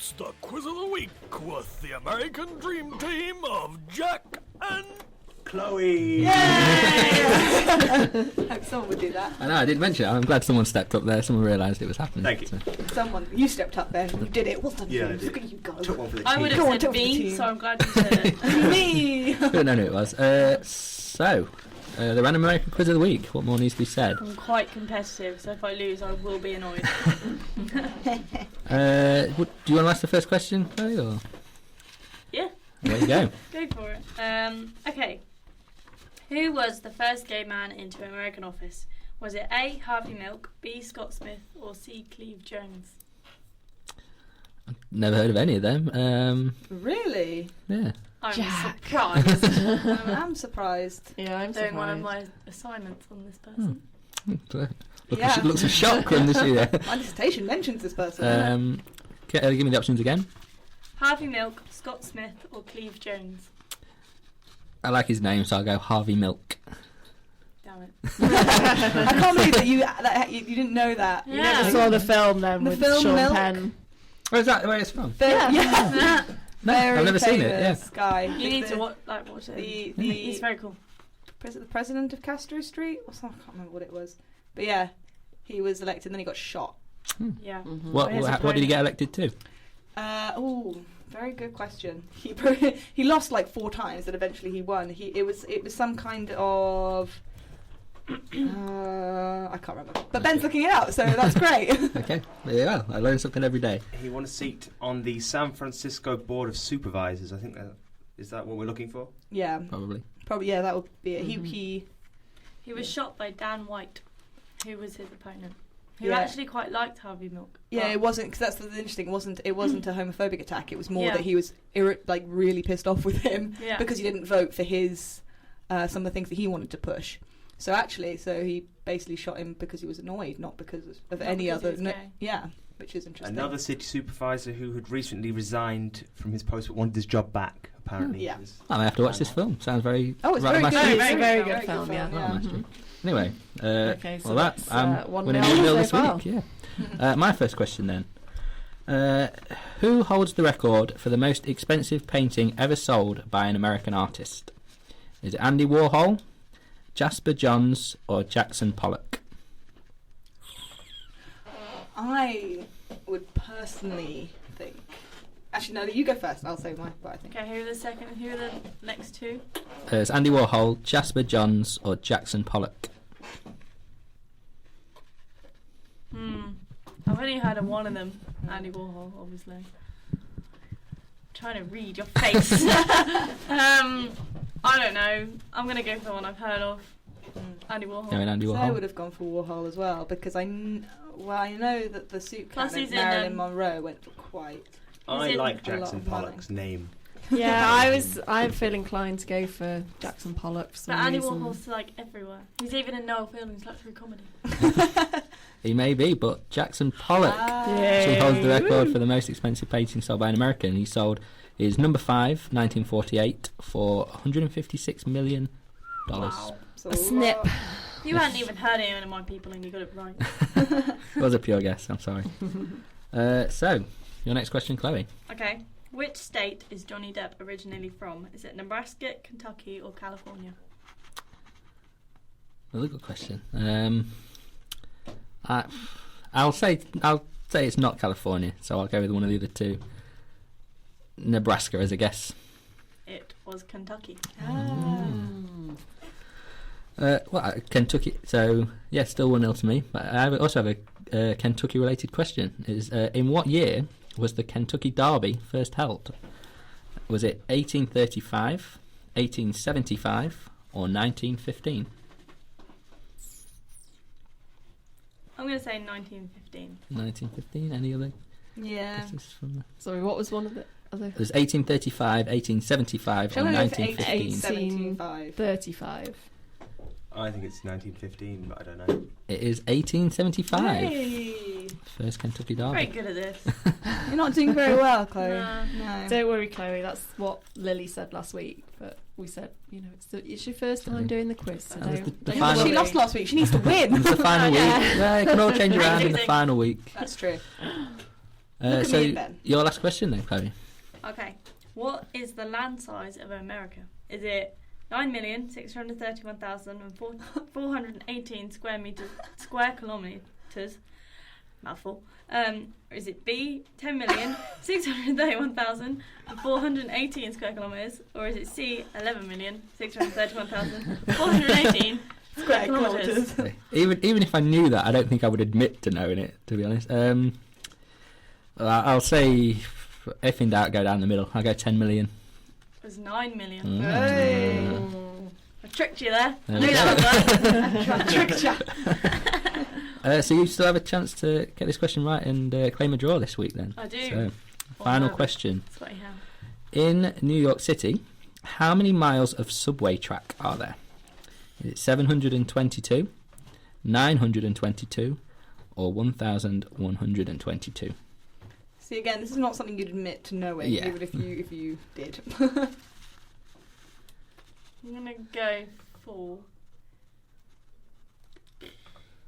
It's the quiz of the week with the American Dream Team of Jack and Chloe! Yay! Hope someone would do that. I know, I didn't mention it. I'm glad someone stepped up there. Someone realised it was happening. Thank you. So. Someone, you stepped up then. You did it. Well done, Yeah, you. I did. Look at you go. Took one for the team. I would Go on, have talk said to the me, team. so I'm glad you said it. Me! I don't know who it was. The random American quiz of the week. What more needs to be said? I'm quite competitive, so if I lose, I will be annoyed. Do you want to ask the first question, Chloe, or? Yeah. There you go. Go for it. Okay. Who was the first gay man into an American office? Was it A. Harvey Milk, B. Scott Smith, or C. Cleve Jones? Never heard of any of them. Really? Yeah. I'm Jack. surprised. I'm surprised. Yeah, I'm Doing surprised. one of my assignments on this person. Yeah. Looks a shock from this year. My dissertation mentions this person. Give me the options again. Harvey Milk, Scott Smith, or Cleve Jones? I like his name, so I'll go Harvey Milk. Damn it. I can't believe that you didn't know that. Yeah. You never saw the film then The with film Sean Milk? Penn. Where is that? Where it's from? Yeah. No, Very I've never seen it. Yeah. famous guy. You need to watch it. He's The very cool. president of Castro Street? Or something, I can't remember what it was. But yeah, he was elected and then he got shot. Yeah. Mm-hmm. What His did he get opponent. elected to? Very good question. He lost like 4 times, and eventually he won. It was some kind of I can't remember. But Ben's looking it up, so that's great. Okay, there you go. I learn something every day. He won a seat on the San Francisco Board of Supervisors. I think is that what we're looking for? Yeah, Probably. probably. Yeah, that would be it. Mhm. He was shot by Dan White, who was his opponent, who Yeah. actually quite liked Harvey Milk. Yeah, but- it wasn't, because that's the interesting. It wasn't a homophobic attack. It was more Yeah. that he was really pissed off with him Yeah. because he didn't vote for his some of the things that he wanted to push. So he basically shot him because he was annoyed, not because of Not any because he other. was gay. Yeah, which is interesting. Another city supervisor who had recently resigned from his post but wanted his job back, apparently. Yeah. was- I may have to watch this film. Sounds very. Oh, it's right very up my good. street. It's a very Very good film, yeah. Right up my Mhm. street. Anyway, Okay, so well, that's, I'm 1-0 winning 1-0 so this far. week. Yeah. My first question then. Who holds the record for the most expensive painting ever sold by an American artist? Is it Andy Warhol, Jasper Johns, or Jackson Pollock? I would personally think. Actually, no, you go first. I'll say what I think. Okay, who are the next two? It's Andy Warhol, Jasper Johns, or Jackson Pollock. I've only heard of one of them, Andy Warhol, obviously. Trying to read your face. I don't know. I'm going to go for the one I've heard of. Andy Warhol. Going Andy So I Warhol. would have gone for Warhol as well, because I know that the suit Plus cannon he's in, Marilyn Monroe went for quite. I in like a lot Jackson of money. Pollock's name. Yeah, I feel inclined to go for Jackson Pollock for some But Andy reason. Warhol's like everywhere. He's even in Noel Fielding's Luxury Comedy. He may be, but Jackson Pollock Yeah. actually holds the record Woo. for the most expensive painting sold by an American. He sold his number 5, 1948, for $156 million. Wow. So A snip. You hadn't even heard of any of my people and you got it right. It was a pure guess, I'm sorry. So, your next question, Chloe. Okay. Which state is Johnny Depp originally from? Is it Nebraska, Kentucky, or California? Another good question. I'll say it's not California, so I'll go with one of the other two. Nebraska as a guess. It was Kentucky. Kentucky. So yeah, still 1-0 to me. But I also have a Kentucky-related question. Is in what year was the Kentucky Derby first held? Was it 1835, 1875, or 1915? I'm going to say 1915. 1915. Any other Yeah. guesses from that? Sorry, what was one of the other? It was 1835, 1875, Shall or we go for 1915. 1875? 35. I think it's 1915, but I don't know. It is 1875. Hey. First Kentucky Very Derby. good at this. You're not doing very well, Chloe. Nah. No. Don't worry, Chloe. That's what Lily said last week. But we said, it's your first time doing the quiz. So That was don't, the don't final- She worry. lost last week. She needs to It win. was the final week. Yeah, it can all change around in the Amazing. final week. That's true. Look at So me and Ben. your last question then, Chloe. Okay. What is the land size of America? Is it 9,631,418 square kilometers? Mouthful. Or is it B, 10,631,418 square kilometers? Or is it C, 11,631,418 square kilometers? Even if I knew that, I don't think I would admit to knowing it, to be honest. I'll say, if in doubt, go down the middle. I'll go 10 million. It was 9 million. Hey. I tricked you there. There I we knew go. that was Tricked ya. So you still have a chance to get this question right and claim a draw this week then. I do. So, final question. That's what you have. In New York City, how many miles of subway track are there? Is it 722, 922, or 1,122? See, again, this is not something you'd admit to knowing, Yeah. even if you did. I'm gonna go for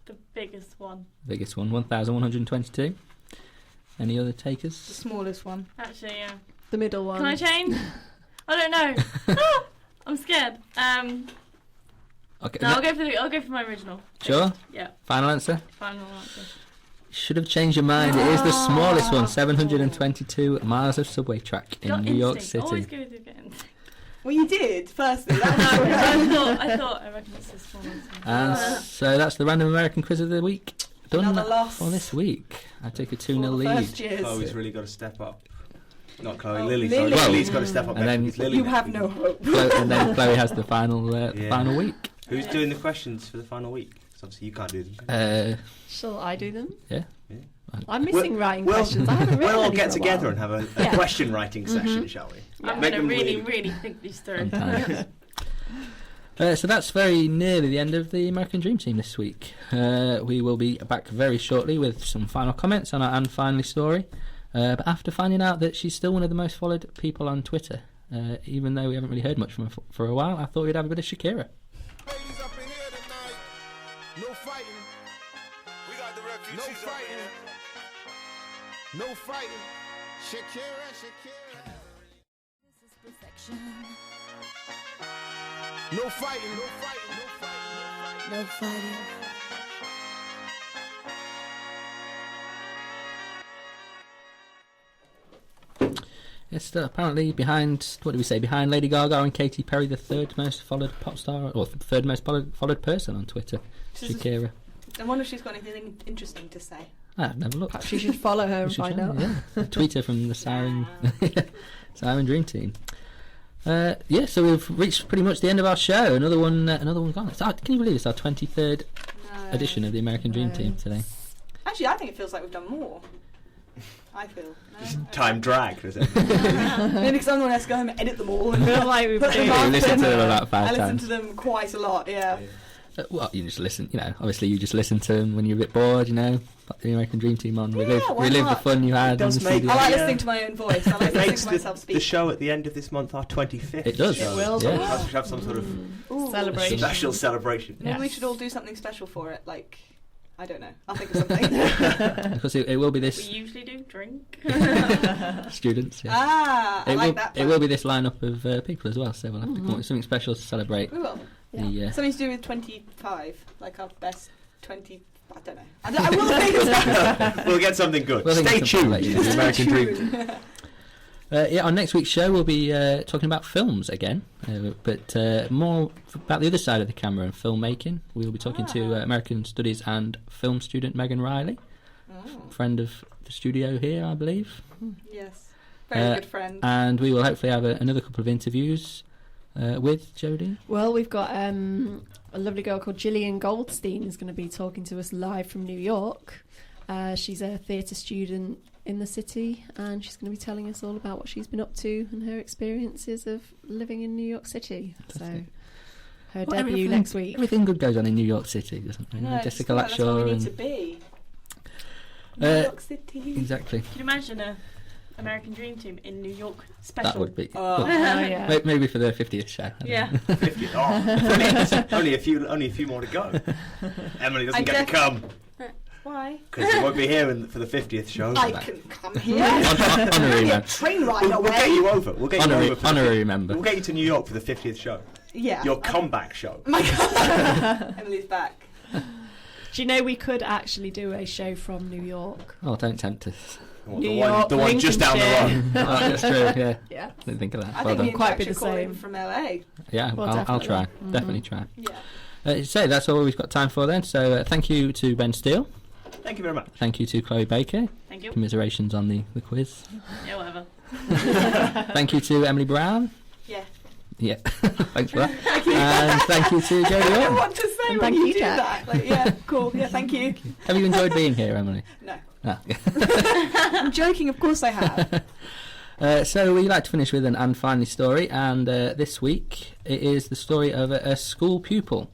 the biggest one. Biggest one, 1,122. Any other The takers? smallest one. Actually, yeah. The middle one. Can I change? I don't know. I'm scared. Okay, No, I'll go for my original. Sure? Yeah. Final answer? Final answer. Should have changed your mind. It is the smallest one, 722 miles of subway track in Got New York instinct. Always City. go with your gut instinct. Well, you did, firstly. No, That was I reckon it's the smallest one. And so that's the random American quiz of the week. Done Another loss. for this week. I take a 2-0 for the lead. first years. Chloe's really got to step up. Not Chloe, Oh, Lily. Lily. Sorry, Lily's got to step up. And next then week. It's Lily You next have week. no hope. And then Chloe has the final Yeah. final week. Who's doing the questions for the final week? 'Cause obviously you can't do them. Shall I do them? Yeah. I'm missing writing Well, questions. I haven't written We'll all any get for a together while. and have a Yeah. question writing session, shall we? I'm Make going to them really think these through. Sometimes. So that's very nearly the end of the American Dream Team this week. We will be back very shortly with some final comments on our Anne Finley story. But after finding out that she's still one of the most followed people on Twitter, even though we haven't really heard much from her for a while, I thought we'd have a bit of Shakira. Ladies up in here tonight. No fighting. We got the refugees no fighting. No fighting. Shakira, Shakira. This is perfection. No fighting. No fighting. No fighting. No fighting. Yes, apparently behind, what do we say, behind Lady Gaga and Katy Perry, the third most followed pop star, or third most followed person on Twitter, Shakira. I wonder if she's got anything interesting to say. I've never looked. Perhaps you should follow her and We should find try, out. Yeah. Tweet her from the Siren Dream Team. Yeah, so we've reached pretty much the end of our show. Another one gone. Can you believe it's our 23rd edition of the American Dream Team today? Actually, I think it feels like we've done more. I feel. Just No? time drag, does it? Maybe because someone has to go home and edit them all. And feel like we've put them done- up We listened to and, them about 5 I listen times. to them quite a lot, yeah. Well, you just listen, obviously you just listen to them when you're a bit bored, put the American Dream Team on, Yeah, why relive the not? fun you had. It does in the make- studio. I like Yeah. listening to my own voice. I like It listening makes to myself speak. the show at the end of this month our 25th. It does. show. It will So do. perhaps we should have some sort of Ooh. Celebration. special celebration. Maybe we Yes. should all do something special for it, like, I don't know. I'll think of something. Because it will be We this usually do drink. students. Yeah. I It like will, that. it will be this lineup of people as well, so we'll have to come up with something special to celebrate. We will. The, Something to do with 25, like our best 20. I don't know. I will think of something. We'll get something good. We'll think Stay of something tuned. later. to the American Dream Team. on next week's show we'll be talking about films again, but more about the other side of the camera and filmmaking. We'll be talking to American Studies and film student Megan Riley, friend of the studio here, I believe. Yes. Very good friend. And we will hopefully have another couple of interviews with Jodie. Well, we've got a lovely girl called Gillian Goldstein who's going to be talking to us live from New York. She's a theatre student in the city, and she's going to be telling us all about what she's been up to and her experiences of living in New York City. Fantastic. So her Well, debut everything- next week. Everything good goes on in New York City, doesn't it? No, Jessica that's where we Latshaw need and to be. Uh, New York City. exactly. Can you imagine a American Dream Team in New York special? That would be Oh. Oh, yeah. maybe for the 50th show. I don't Yeah. know. 50. Oh, brilliant. only a few more to go. Emily doesn't I get to come. Why? Because you won't be here for the 50th show. I can come here. Honorary Be a member. train ride We'll away. get you over. We'll get you over. Honorary member. We'll get you to New York for the 50th show. Yeah. Your comeback show. My God. Emily's back. Do you know we could actually do a show from New York? Oh, don't tempt us. What, New the York, one, the one just down the road. Lincolnshire. Oh, that's true. Yeah. Yeah. Didn't think of that. I Well think me done. and Quite Jack be should the call in same. from LA. Yeah, Well, I'll try. definitely. Definitely try. Yeah. So that's all we've got time for then. So thank you to Ben Steele. Thank you very much. Thank you to Chloe Baker. Thank you. Commiserations on the quiz. Yeah, whatever. Thank you to Emily Brown. Yeah. Yeah, thanks for that. And thank you to Jodie I don't know Orton. what to say And when thank you you, do Jack. that. Like, yeah, cool. Yeah, thank you. Have you enjoyed being here, Emily? No. Ah. I'm joking, of course I have. So we like to finish with an and finally story, and this week it is the story of a school pupil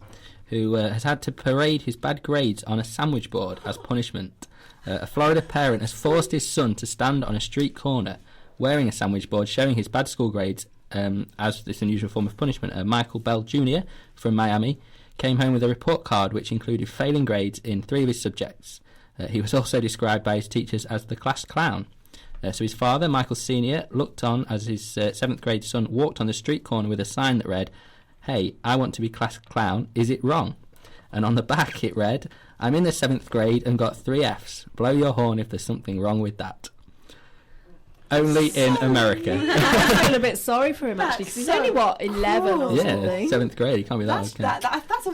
who has had to parade his bad grades on a sandwich board as punishment. A Florida parent has forced his son to stand on a street corner wearing a sandwich board showing his bad school grades as this unusual form of punishment. Michael Bell Jr. from Miami came home with a report card which included failing grades in 3 of his subjects. He was also described by his teachers as the class clown. So his father, Michael Sr., looked on as his 7th grade son walked on the street corner with a sign that read, "Hey, I want to be class clown, is it wrong?" And on the back it read, "I'm in the 7th grade and got 3 Fs. Blow your horn if there's something wrong with that." Only in America. I feel a bit sorry for him actually because he's That's only so 11 or cruel. Yeah, something. 7th grade, he can't be that That's, old, can he? that's a I think that's a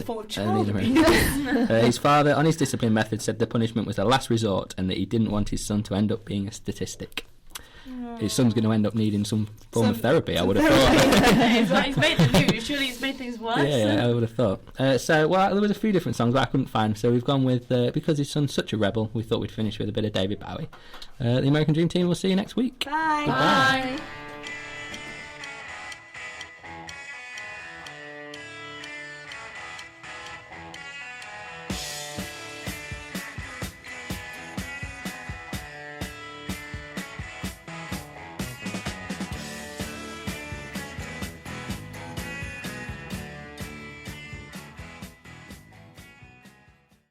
form of only child in abuse. His father, on his discipline method, said the punishment was a last resort and that he didn't want his son to end up being a statistic. His son's going to end up needing some form of therapy, I would have thought. He's made the news. Surely he's made things worse. Yeah, I would have thought. Well, there was a few different songs that I couldn't find, so we've gone with, because his son's such a rebel, we thought we'd finish with a bit of David Bowie. The American Dream Team will see you next week. Bye. Bye.